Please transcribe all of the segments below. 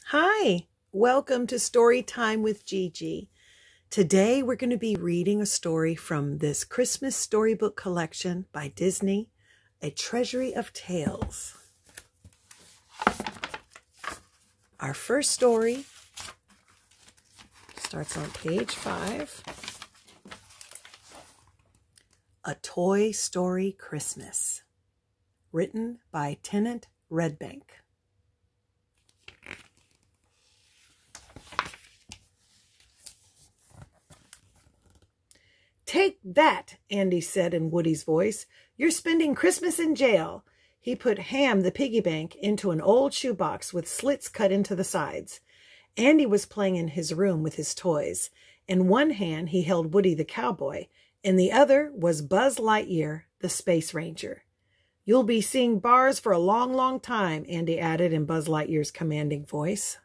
Hi, welcome to Story Time with Gigi. Today we're going to be reading a story from this Christmas storybook collection by Disney, A Treasury of Tales. Our first story starts on page 5. A Toy Story Christmas, written by Tennant Redbank. "Take that," Andy said in Woody's voice. "You're spending Christmas in jail." He put Ham the piggy bank into an old shoebox with slits cut into the sides. Andy was playing in his room with his toys. In one hand he held Woody the cowboy. In the other was Buzz Lightyear, the space ranger. "You'll be seeing bars for a long, long time," Andy added in Buzz Lightyear's commanding voice.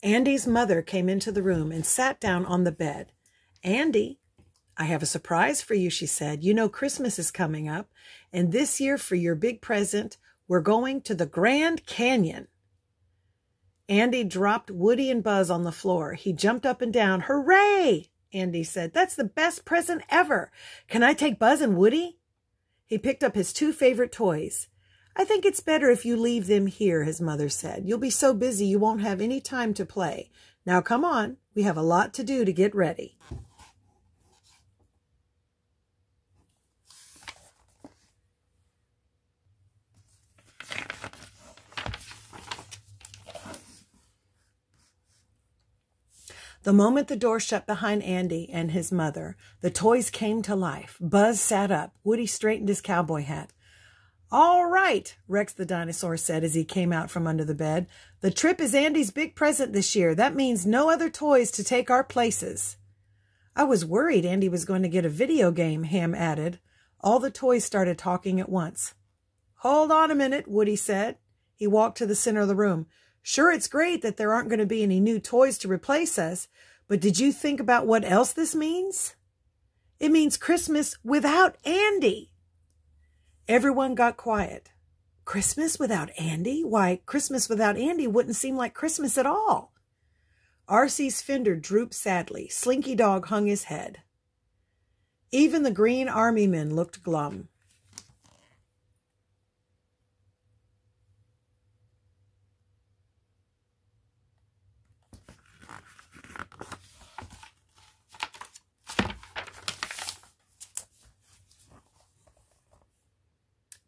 Andy's mother came into the room and sat down on the bed. "Andy, I have a surprise for you," she said. "You know Christmas is coming up, and this year for your big present, we're going to the Grand Canyon." Andy dropped Woody and Buzz on the floor. He jumped up and down. "Hooray!" Andy said. "That's the best present ever. Can I take Buzz and Woody?" He picked up his two favorite toys. "I think it's better if you leave them here," his mother said. "You'll be so busy you won't have any time to play. Now come on, we have a lot to do to get ready." The moment the door shut behind Andy and his mother, the toys came to life. Buzz sat up. Woody straightened his cowboy hat. "All right," Rex the dinosaur said as he came out from under the bed. "The trip is Andy's big present this year. That means no other toys to take our places." "I was worried Andy was going to get a video game," Ham added. All the toys started talking at once. "Hold on a minute," Woody said. He walked to the center of the room. "Sure, it's great that there aren't going to be any new toys to replace us, but did you think about what else this means?" "It means Christmas without Andy." Everyone got quiet. Christmas without Andy? Why, Christmas without Andy wouldn't seem like Christmas at all. R.C.'s fender drooped sadly. Slinky Dog hung his head. Even the Green Army men looked glum.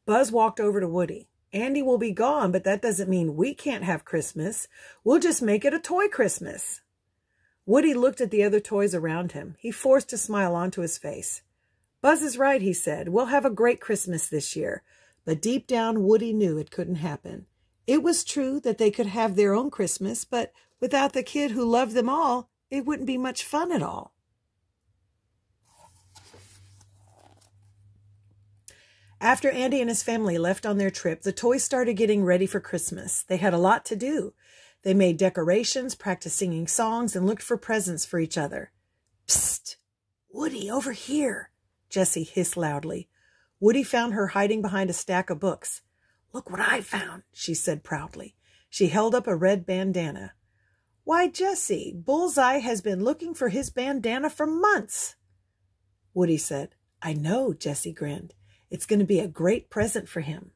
Buzz walked over to Woody. "Andy will be gone, but that doesn't mean we can't have Christmas. We'll just make it a toy Christmas." Woody looked at the other toys around him. He forced a smile onto his face. "Buzz is right," he said. "We'll have a great Christmas this year." But deep down, Woody knew it couldn't happen. It was true that they could have their own Christmas, but without the kid who loved them all, it wouldn't be much fun at all. After Andy and his family left on their trip, the toys started getting ready for Christmas. They had a lot to do. They made decorations, practiced singing songs, and looked for presents for each other. "Psst! Woody, over here!" Jessie hissed loudly. Woody found her hiding behind a stack of books. "Look what I found," she said proudly. She held up a red bandana. "Why, Jessie, Bullseye has been looking for his bandana for months." Woody said. "I know," Jessie grinned. "It's going to be a great present for him."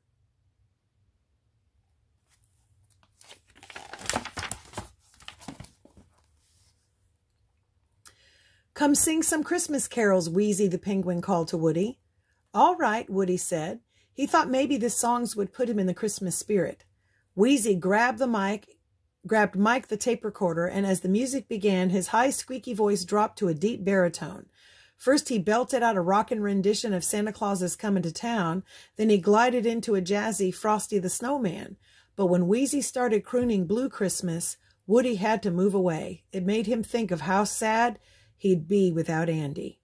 "Come sing some Christmas carols," Wheezy the penguin called to Woody. "All right," Woody said. He thought maybe the songs would put him in the Christmas spirit. Wheezy grabbed Mike the tape recorder, and as the music began, his high squeaky voice dropped to a deep baritone. First, he belted out a rockin' rendition of Santa Claus is Comin' to Town. Then he glided into a jazzy Frosty the Snowman. But when Wheezy started crooning Blue Christmas, Woody had to move away. It made him think of how sad he'd be without Andy.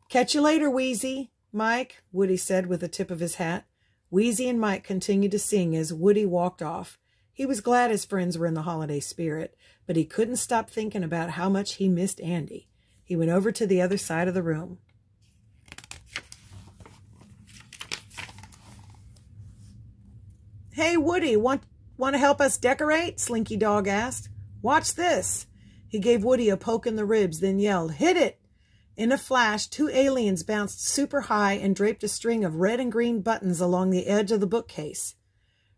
"Catch you later, Wheezy." "Mike," Woody said with the tip of his hat. Wheezy and Mike continued to sing as Woody walked off. He was glad his friends were in the holiday spirit, but he couldn't stop thinking about how much he missed Andy. He went over to the other side of the room. Hey, Woody, want to help us decorate? Slinky Dog asked. Watch this. He gave Woody a poke in the ribs, then yelled, hit it! In a flash, 2 aliens bounced super high and draped a string of red and green buttons along the edge of the bookcase.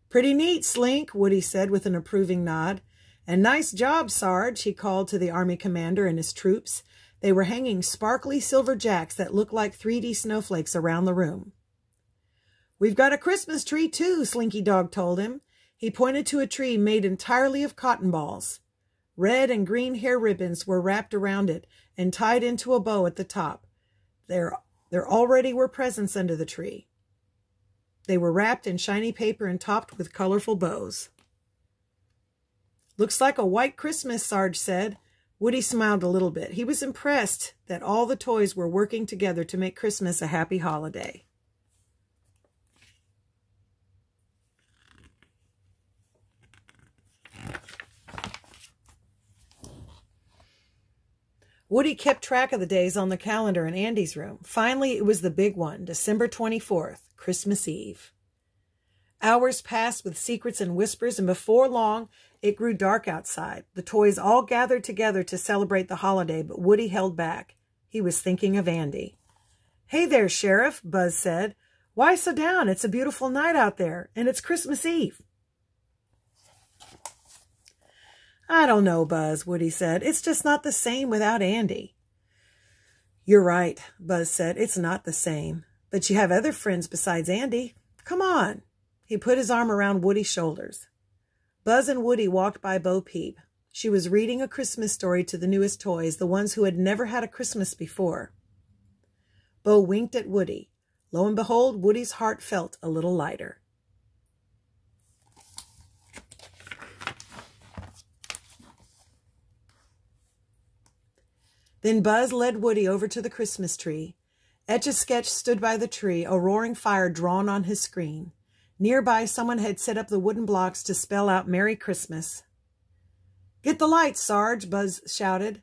Pretty neat, Slink, Woody said with an approving nod. And nice job, Sarge, he called to the army commander and his troops. They were hanging sparkly silver jacks that looked like 3D snowflakes around the room. We've got a Christmas tree, too, Slinky Dog told him. He pointed to a tree made entirely of cotton balls. Red and green hair ribbons were wrapped around it and tied into a bow at the top. There already were presents under the tree. They were wrapped in shiny paper and topped with colorful bows. Looks like a white Christmas, Sarge said. Woody smiled a little bit. He was impressed that all the toys were working together to make Christmas a happy holiday. Woody kept track of the days on the calendar in Andy's room. Finally, it was the big one, December 24th, Christmas Eve. Hours passed with secrets and whispers, and before long, it grew dark outside. The toys all gathered together to celebrate the holiday, but Woody held back. He was thinking of Andy. Hey there, Sheriff, Buzz said. Why so down? It's a beautiful night out there, and it's Christmas Eve. I don't know, Buzz, Woody said. It's just not the same without Andy. You're right, Buzz said. It's not the same. But you have other friends besides Andy. Come on. He put his arm around Woody's shoulders. Buzz and Woody walked by Bo Peep. She was reading a Christmas story to the newest toys, the ones who had never had a Christmas before. Bo winked at Woody. Lo and behold, Woody's heart felt a little lighter. Then Buzz led Woody over to the Christmas tree. Etch-a-Sketch stood by the tree, a roaring fire drawn on his screen. Nearby, someone had set up the wooden blocks to spell out Merry Christmas. Get the lights, Sarge, Buzz shouted.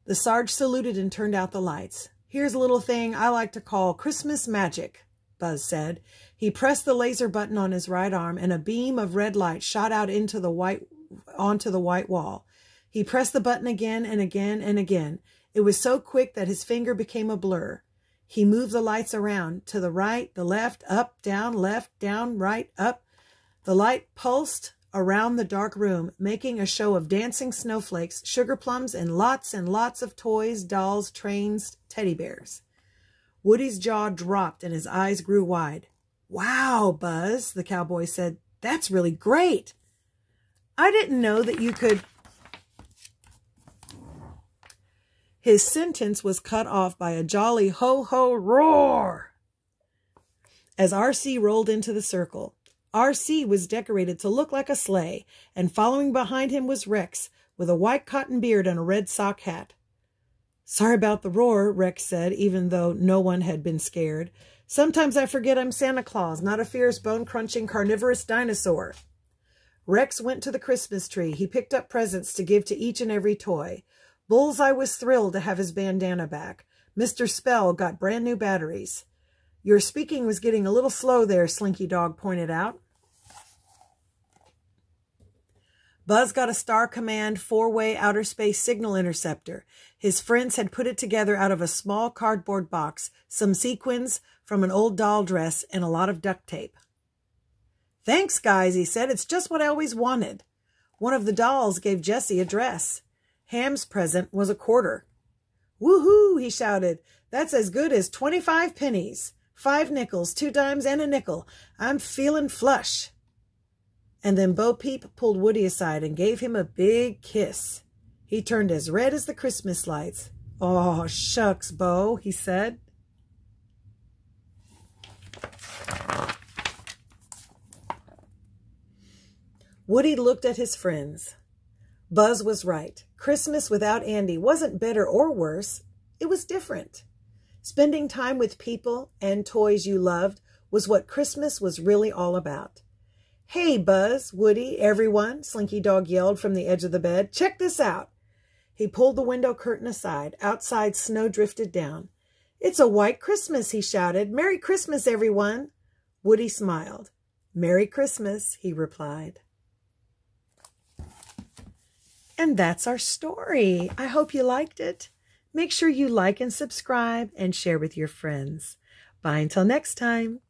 The Sarge saluted and turned out the lights. Here's a little thing I like to call Christmas magic, Buzz said. He pressed the laser button on his right arm, and a beam of red light shot out onto the white wall. He pressed the button again and again and again. It was so quick that his finger became a blur. He moved the lights around, to the right, the left, up, down, right, up. The light pulsed around the dark room, making a show of dancing snowflakes, sugar plums, and lots of toys, dolls, trains, teddy bears. Woody's jaw dropped and his eyes grew wide. Wow, Buzz, the cowboy said. That's really great. I didn't know that you could... His sentence was cut off by a jolly ho-ho roar as R.C. rolled into the circle. R.C. was decorated to look like a sleigh, and following behind him was Rex, with a white cotton beard and a red sock hat. Sorry about the roar, Rex said, even though no one had been scared. Sometimes I forget I'm Santa Claus, not a fierce, bone-crunching, carnivorous dinosaur. Rex went to the Christmas tree. He picked up presents to give to each and every toy. Bullseye was thrilled to have his bandana back. Mr. Spell got brand new batteries. Your speaking was getting a little slow there, Slinky Dog pointed out. Buzz got a Star Command 4-way outer space signal interceptor. His friends had put it together out of a small cardboard box, some sequins from an old doll dress, and a lot of duct tape. Thanks, guys, he said. It's just what I always wanted. One of the dolls gave Jessie a dress. Ham's present was a quarter. Woohoo, he shouted. That's as good as 25 pennies. 5 nickels, 2 dimes, and a nickel. I'm feeling flush. And then Bo Peep pulled Woody aside and gave him a big kiss. He turned as red as the Christmas lights. Oh, shucks, Bo, he said. Woody looked at his friends. Buzz was right. Christmas without Andy wasn't better or worse. It was different. Spending time with people and toys you loved was what Christmas was really all about. Hey, Buzz, Woody, everyone, Slinky Dog yelled from the edge of the bed. Check this out. He pulled the window curtain aside. Outside, snow drifted down. It's a white Christmas, he shouted. Merry Christmas, everyone. Woody smiled. "Merry Christmas," he replied. And that's our story. I hope you liked it. Make sure you like and subscribe and share with your friends. Bye until next time.